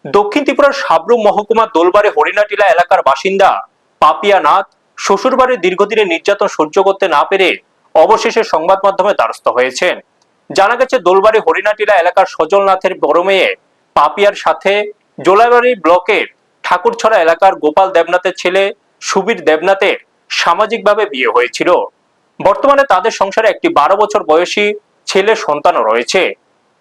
দক্ষিণ ত্রিপুরার সাব্রুম মহকুমার দোলবাড়ি হরিণাটিলা এলাকার বাসিন্দা পাপিয়া নাথ শ্বশুরবাড়ির দীর্ঘদিনের নির্যাতন সহ্য করতে না পেরে অবশেষে সংবাদ মাধ্যমে দ্বারস্থ হয়েছেন। জানা গেছে, দোলবাড়ি হরিণাটিলা এলাকার সজল নাথের বড় মেয়ে পাপিয়ার সাথে জোলাইবাড়ি ব্লকের ঠাকুরছড়া এলাকার গোপাল দেবনাথের ছেলে সুবীর দেবনাথের সামাজিকভাবে বিয়ে হয়েছিল। বর্তমানে তাদের সংসারে একটি 12 বছর বয়সী ছেলে সন্তানও রয়েছে।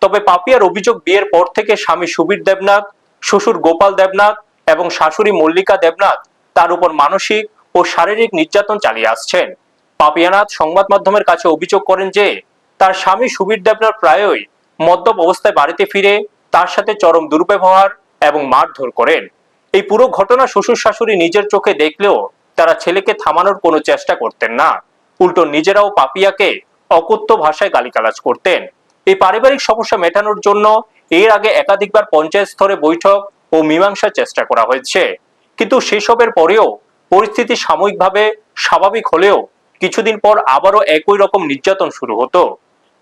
তবে পাপিয়ার অভিযোগ, বিয়ের পর থেকে স্বামী সুবীর দেবনাথ, শ্বশুর গোপাল দেবনাথ এবং শাশুড়ি মল্লিকা দেবনাথ তার উপর মানসিক ও শারীরিক নির্যাতন চালিয়ে আসছেন। পাপিয়ানাথ সংবাদ মাধ্যমের কাছে অভিযোগ করেন যে তার স্বামী সুবীর দেবনাথ প্রায়ই মদ্যপ অবস্থায় বাড়িতে ফিরে তার সাথে চরম দুর্ব্যবহার এবং মারধর করেন। এই পুরো ঘটনা শ্বশুর শাশুড়ি নিজের চোখে দেখলেও তারা ছেলেকে থামানোর কোনো চেষ্টা করতেন না। উল্টো নিজেরাও পাপিয়াকে অকথ্য ভাষায় গালিগালাজ করতেন। এই পারিবারিক সমস্যা মেটানোর জন্য এর আগে একাধিকবার পঞ্চায়েত স্তরে বৈঠক ও মীমাংসার চেষ্টা করা হয়েছে, কিন্তু সেসবের পরেও পরিস্থিতি সাময়িকভাবে স্বাভাবিক হলেও কিছুদিন পর আবারও একই রকম নির্যাতন শুরু হতো।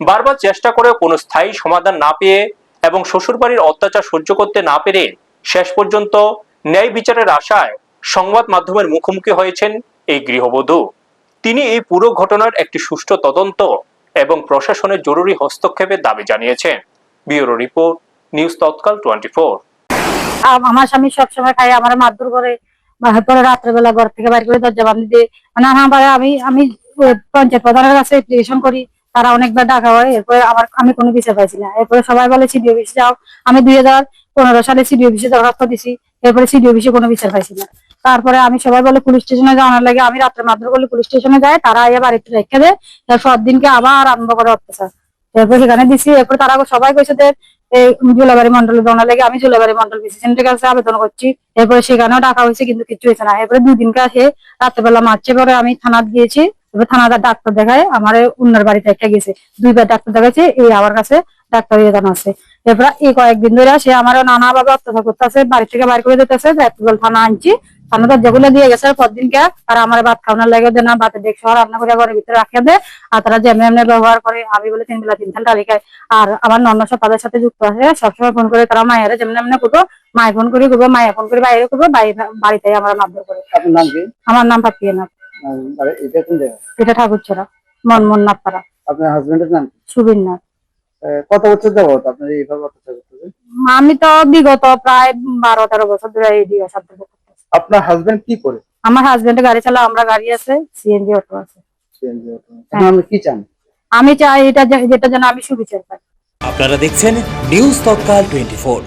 বারবার চেষ্টা করেও কোনো স্থায়ী সমাধান না পেয়ে এবং শ্বশুরবাড়ির অত্যাচার সহ্য করতে না পেরে শেষ পর্যন্ত ন্যায় বিচারের আশায় সংবাদ মাধ্যমের মুখোমুখি হয়েছেন এই গৃহবধূ। তিনি এই পুরো ঘটনার একটি সুষ্ঠু তদন্ত এবং প্রশাসনের জরুরি হস্তক্ষেপের দাবি জানিয়েছেন। ব্যুরো রিপোর্ট, নিউজ তৎকাল 24। আমার স্বামী সবসময় খাই আমার মারধর করে, পরে রাত্রেবেলা ঘর থেকে বাইর করে দরজা বান্ধি দিয়ে, মানে আমি আমি পঞ্চায়েত প্রধানের কাছে অ্যাপ্লিকেশন করি, তারা অনেকবার ডাকা হয়, এরপরে আমি কোনো বিচার পাইছি না। এরপরে সবাই বলে সিডি অফিসে যাও। আমি 2015 সালে সিডি অফিসে দরখাস্ত দিছি, এরপরে সিডি অফিসে কোনো বিচার পাইছি না। তারপরে আমি সবাই বলে পুলিশ স্টেশনে যাওয়ার লাগে, আমি রাত্রে মারধর করলে পুলিশ স্টেশনে যায়, তারা আইয়া বাড়িতে রেখে দেয়। তারপর দিনকে আবার আরম্ভ করে অত্যাচার। এরপর সেখানে দিছি, এরপর তারা সবাই কইছে যে এই জুলাবাড়ি মন্ডলে দেওয়ার লাগে, আমি জুলাবাড়ি মন্ডল প্রেসিডেন্টের কাছে আবেদন করছি। এরপরে সেখানেও ডাকা হয়েছে, কিন্তু কিছু হয়েছে না। এরপরে 2 দিনকে আসে রাত্রেবেলা মারছে, পরে আমি থানাত গিয়েছি। এবার থানাতে ডাক্তার দেখায় আমার অন্যের বাড়িতে একটা গেছে, 2বার ডাক্তার দেখাচ্ছে, এই আমার কাছে ডাক্তার ইয়েদান আছে। এরপর এই কয়েকদিন ধরে সে আমার নানা ভাবে অত্যাচার করতেছে, বাড়ি থেকে বাইর করে দিতেছে। থানা আনছি, থানা দরজাগুলো দিয়ে গেছে পরদিনকে। আর আমার ভাত খাওয়ানোর লাগে যে না, ভাতের দেখ সহ রান্না করে ঘরের ভিতরে রাখে দেয়। আর তারা যেমনি এমনি ব্যবহার করে, আমি বলে 3 বেলা 3 থাল ডালি খাই। আর আমার নন্দ সব তাদের সাথে যুক্ত আছে, সবসময় ফোন করে তারা মায়ের যেমন এমনি করবো, মায়ে ফোন করে করবো, মায়ে ফোন করে বাইরে করবো, বাড়িতে আমরা মারধর করে। আমার নাম পাপিয়া নাথ। এটা ঠাকুরছড়া মনমোহন নাথপাড়া। আপনার হাজবেন্ডের নাম সুবীর নাথ। কত বছর যাবত আপনার এইভাবে অত্যাচার করতেছেন? আমি তো বিগত প্রায় 12-13 বছর ধরে এই দিয়ে সাথে। আপনার হাজবেন্ড কি করে? আমার হাজবেন্ড গাড়ি চালা, আমরা গাড়ি আছে, সিএনজি অটো আছে। CNG auto. আপনি কি চান? আমি চাই এটা যেটা যেন আমি সুবিচার পাই। আপনারা দেখছেন নিউজ তৎকাল 24।